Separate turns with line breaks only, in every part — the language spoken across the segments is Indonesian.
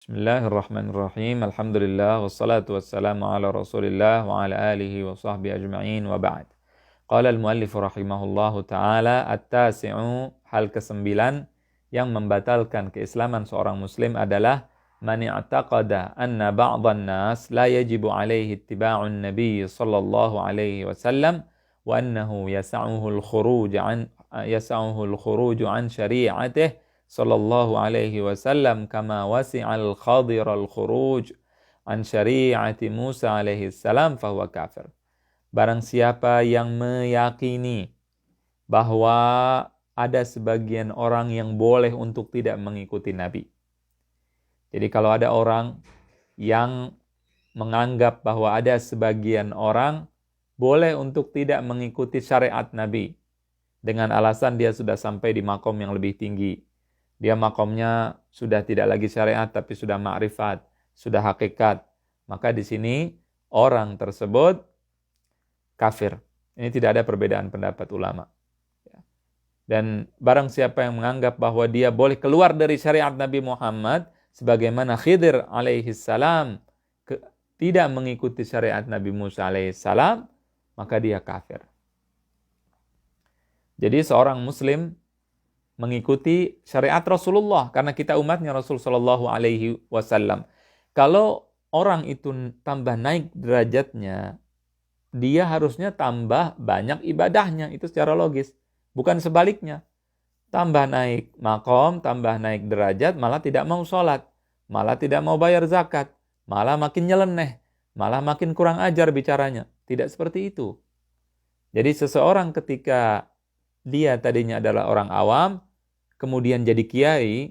Bismillahirrahmanirrahim. Alhamdulillah wassalatu wassalamu ala Rasulillah wa ala alihi wa sahbihi ajma'in wa ba'd. Qala al-muallif rahimahullahu taala at-tasi'u, hal ke-9 yang membatalkan keislaman seorang muslim adalah man i'taqada anna ba'dhan nas la yajibu alaihi ittiba'un nabiy sallallahu alaihi wasallam wa annahu yas'uhu al-khuruj an syari'atihi sallallahu alaihi wasallam kama wasi'al Khadir al-khuruj an syari'ati Musa alaihi salam fahuwa kafir. Barang siapa yang meyakini bahwa ada sebagian orang yang boleh untuk tidak mengikuti Nabi. Jadi kalau ada orang yang menganggap bahwa ada sebagian orang boleh untuk tidak mengikuti syariat Nabi dengan alasan dia sudah sampai di makom yang lebih tinggi. Dia makomnya sudah tidak lagi syariat tapi sudah ma'rifat, sudah hakikat. Maka di sini orang tersebut kafir. Ini tidak ada perbedaan pendapat ulama. Dan barang siapa yang menganggap bahwa dia boleh keluar dari syariat Nabi Muhammad, sebagaimana Khidir alaihi salam tidak mengikuti syariat Nabi Musa alaihi salam, maka dia kafir. Jadi seorang muslim mengikuti syariat Rasulullah karena kita umatnya Rasul sallallahu alaihi wasallam. Kalau orang itu tambah naik derajatnya, dia harusnya tambah banyak ibadahnya, itu secara logis. Bukan sebaliknya. Tambah naik makom, tambah naik derajat, malah tidak mau sholat, malah tidak mau bayar zakat, malah makin nyeleneh, malah makin kurang ajar bicaranya. Tidak seperti itu. Jadi seseorang ketika dia tadinya adalah orang awam, kemudian jadi kiai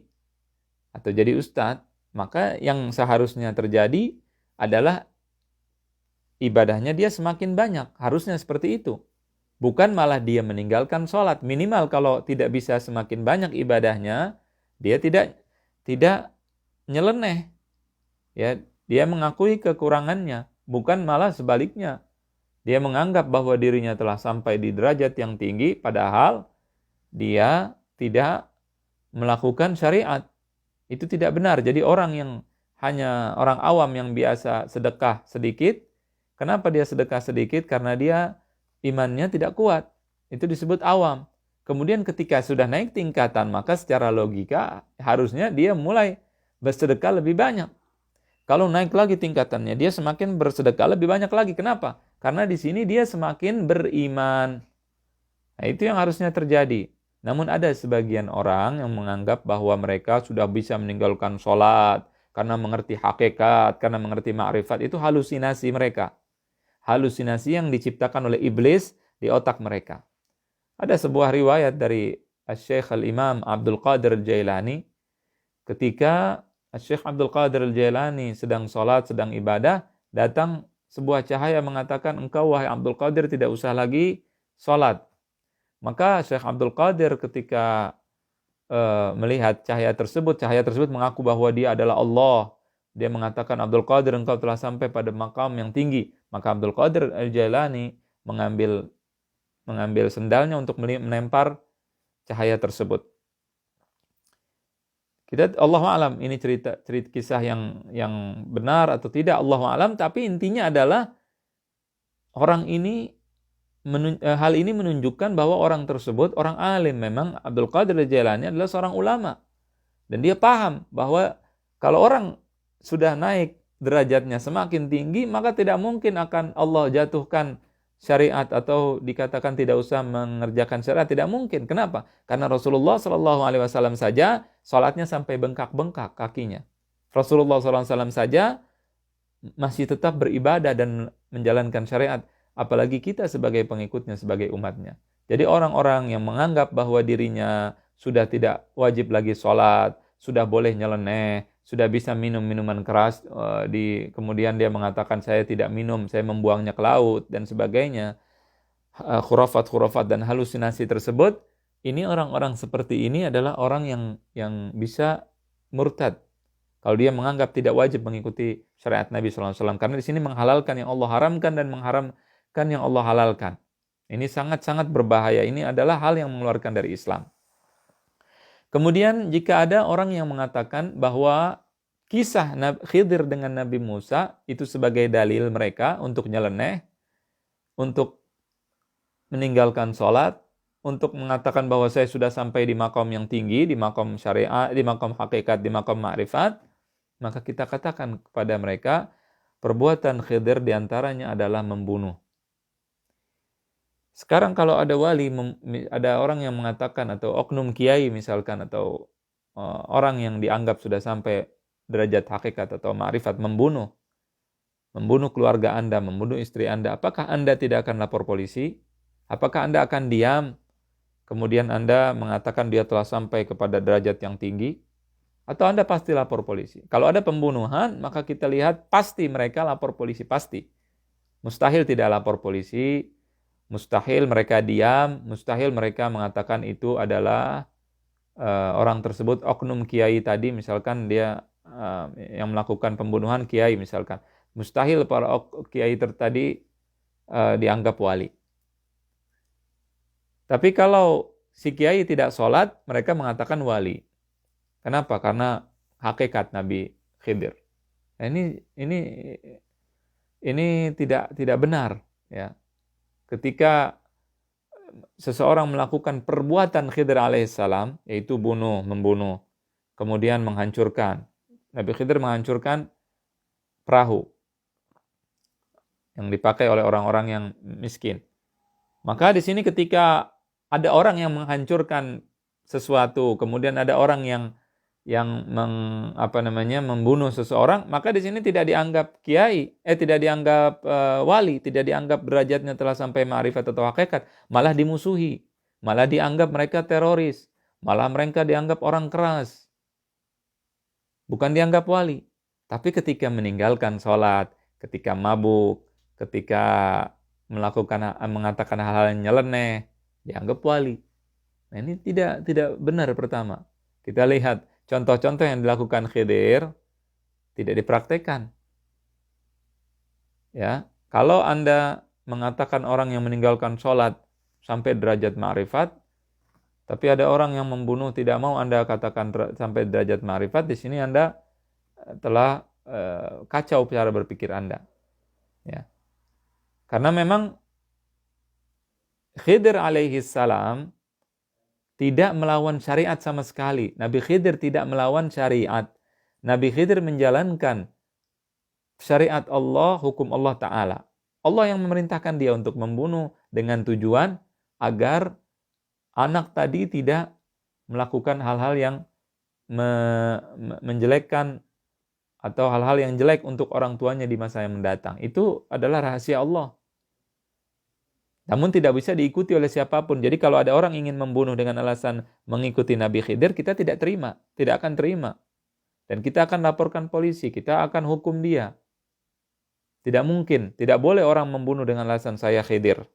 atau jadi ustadz, maka yang seharusnya terjadi adalah ibadahnya dia semakin banyak. Harusnya seperti itu. Bukan malah dia meninggalkan sholat. Minimal kalau tidak bisa semakin banyak ibadahnya, dia tidak nyeleneh. Ya, dia mengakui kekurangannya. Bukan malah sebaliknya. Dia menganggap bahwa dirinya telah sampai di derajat yang tinggi, padahal dia tidak melakukan syariat. Itu tidak benar. Jadi orang yang hanya orang awam yang biasa sedekah sedikit, kenapa dia sedekah sedikit? Karena dia imannya tidak kuat. Itu disebut awam. Kemudian ketika sudah naik tingkatan, maka secara logika harusnya dia mulai bersedekah lebih banyak. Kalau naik lagi tingkatannya, dia semakin bersedekah lebih banyak lagi. Kenapa? Karena di sini dia semakin beriman. Nah, itu yang harusnya terjadi. Namun ada sebagian orang yang menganggap bahwa mereka sudah bisa meninggalkan sholat karena mengerti hakikat, karena mengerti ma'rifat. Itu halusinasi mereka. Halusinasi yang diciptakan oleh iblis di otak mereka. Ada sebuah riwayat dari Syekh Al-Imam Abdul Qadir Al-Jailani. Ketika Syekh Abdul Qadir Al-Jailani sedang sholat, sedang ibadah, datang sebuah cahaya mengatakan, engkau wahai Abdul Qadir tidak usah lagi sholat. Maka Syekh Abdul Qadir ketika melihat cahaya tersebut mengaku bahwa dia adalah Allah. Dia mengatakan, Abdul Qadir engkau telah sampai pada makam yang tinggi. Maka Abdul Qadir Al-Jailani mengambil sendalnya untuk menempar cahaya tersebut. Allahu a'lam ini cerita kisah yang benar atau tidak, Allahu a'lam, tapi intinya adalah orang ini hal ini menunjukkan bahwa orang tersebut orang alim. Memang Abdul Qadir Al-Jailani adalah seorang ulama dan dia paham bahwa kalau orang sudah naik derajatnya semakin tinggi, maka tidak mungkin akan Allah jatuhkan syariat atau dikatakan tidak usah mengerjakan syariat, tidak mungkin. Kenapa? Karena Rasulullah SAW saja sholatnya sampai bengkak-bengkak kakinya. Rasulullah SAW saja masih tetap beribadah dan menjalankan syariat, apalagi kita sebagai pengikutnya, sebagai umatnya. Jadi orang-orang yang menganggap bahwa dirinya sudah tidak wajib lagi sholat, sudah boleh nyeleneh, sudah bisa minum minuman keras, kemudian dia mengatakan saya tidak minum, saya membuangnya ke laut dan sebagainya, khurafat-khurafat dan halusinasi tersebut, ini orang-orang seperti ini adalah orang yang bisa murtad. Kalau dia menganggap tidak wajib mengikuti syariat Nabi SAW, karena di sini menghalalkan yang Allah haramkan dan mengharamkan yang Allah halalkan. Ini sangat-sangat berbahaya. Ini adalah hal yang mengeluarkan dari Islam. Kemudian jika ada orang yang mengatakan bahwa kisah Khidir dengan Nabi Musa itu sebagai dalil mereka untuk nyeleneh, untuk meninggalkan sholat, untuk mengatakan bahwa saya sudah sampai di makom yang tinggi, di makom syariat, di makom hakikat, di makom ma'rifat, maka kita katakan kepada mereka, perbuatan Khidir diantaranya adalah membunuh. Sekarang kalau ada wali, ada orang yang mengatakan, atau oknum kiai misalkan, atau orang yang dianggap sudah sampai derajat hakikat atau ma'rifat membunuh keluarga Anda, membunuh istri Anda, apakah Anda tidak akan lapor polisi? Apakah Anda akan diam, kemudian Anda mengatakan dia telah sampai kepada derajat yang tinggi? Atau Anda pasti lapor polisi? Kalau ada pembunuhan, maka kita lihat pasti mereka lapor polisi, pasti. Mustahil tidak lapor polisi, mustahil mereka diam, mustahil mereka mengatakan itu adalah orang tersebut, oknum kiai tadi, misalkan dia yang melakukan pembunuhan kiai misalkan. Mustahil para kiai tadi dianggap wali. Tapi kalau si kiai tidak sholat, mereka mengatakan wali. Kenapa? Karena hakikat Nabi Khidir. Nah, ini tidak benar, ya. Ketika seseorang melakukan perbuatan Khidir alaihissalam, yaitu membunuh, kemudian menghancurkan. Nabi Khidir menghancurkan perahu yang dipakai oleh orang-orang yang miskin. Maka di sini ketika ada orang yang menghancurkan sesuatu, kemudian ada orang yang membunuh seseorang, maka di sini tidak dianggap kiai, tidak dianggap wali, tidak dianggap derajatnya telah sampai ma'rifat atau hakikat, malah dimusuhi, malah dianggap mereka teroris, malah mereka dianggap orang keras, bukan dianggap wali. Tapi ketika meninggalkan sholat, ketika mabuk, ketika mengatakan hal-hal yang nyeleneh, dianggap wali. Nah, ini tidak benar. Pertama, kita lihat contoh-contoh yang dilakukan Khidir tidak dipraktekkan. Ya, kalau Anda mengatakan orang yang meninggalkan sholat sampai derajat ma'rifat, tapi ada orang yang membunuh tidak mau Anda katakan sampai derajat ma'rifat, di sini Anda telah kacau cara berpikir Anda. Ya, karena memang Khidir alaihi salam tidak melawan syariat sama sekali. Nabi Khidir tidak melawan syariat. Nabi Khidir menjalankan syariat Allah, hukum Allah Ta'ala. Allah yang memerintahkan dia untuk membunuh dengan tujuan agar anak tadi tidak melakukan hal-hal yang menjelekkan atau hal-hal yang jelek untuk orang tuanya di masa yang mendatang. Itu adalah rahasia Allah. Namun tidak bisa diikuti oleh siapapun. Jadi kalau ada orang ingin membunuh dengan alasan mengikuti Nabi Khidir, kita tidak akan terima. Dan kita akan laporkan polisi, kita akan hukum dia. Tidak mungkin, tidak boleh orang membunuh dengan alasan saya Khidir.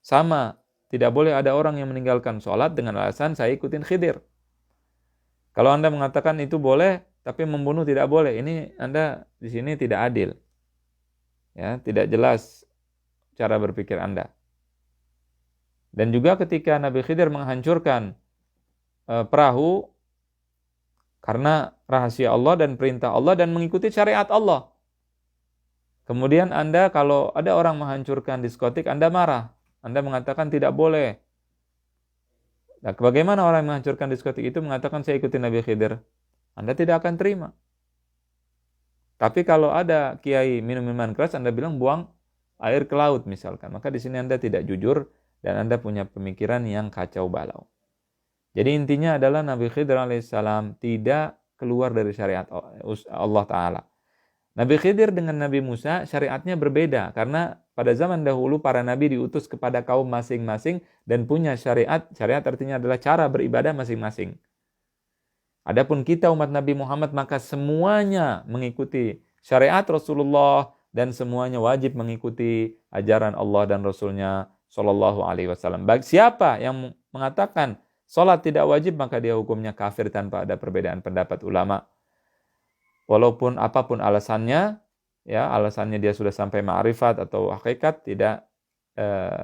Sama, tidak boleh ada orang yang meninggalkan sholat dengan alasan saya ikutin Khidir. Kalau Anda mengatakan itu boleh, tapi membunuh tidak boleh, ini Anda di sini tidak adil. Ya, tidak jelas cara berpikir Anda. Dan juga ketika Nabi Khidir menghancurkan perahu karena rahasia Allah dan perintah Allah dan mengikuti syariat Allah. Kemudian Anda kalau ada orang menghancurkan diskotik, Anda marah. Anda mengatakan tidak boleh. Nah, bagaimana orang yang menghancurkan diskotik itu mengatakan saya ikuti Nabi Khidir? Anda tidak akan terima. Tapi kalau ada kiai minum minuman keras, Anda bilang buang air ke laut misalkan, maka di sini Anda tidak jujur dan Anda punya pemikiran yang kacau balau. Jadi intinya adalah Nabi Khidir alaihissalam tidak keluar dari syariat Allah Ta'ala. Nabi Khidir dengan Nabi Musa syariatnya berbeda karena pada zaman dahulu para nabi diutus kepada kaum masing-masing dan punya syariat. Syariat artinya adalah cara beribadah masing-masing. Adapun kita umat Nabi Muhammad maka semuanya mengikuti syariat Rasulullah dan semuanya wajib mengikuti ajaran Allah dan Rasulnya Shallallahu Alaihi Wasallam. Bagi siapa yang mengatakan sholat tidak wajib maka dia hukumnya kafir tanpa ada perbedaan pendapat ulama. Walaupun apapun alasannya, ya alasannya dia sudah sampai ma'rifat atau hakikat tidak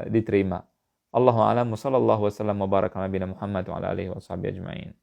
diterima. Allahu a'lam. Sallallahu wasallam wa baraka ala nabiyina Muhammad wa ala alihi washabihi ajma'in.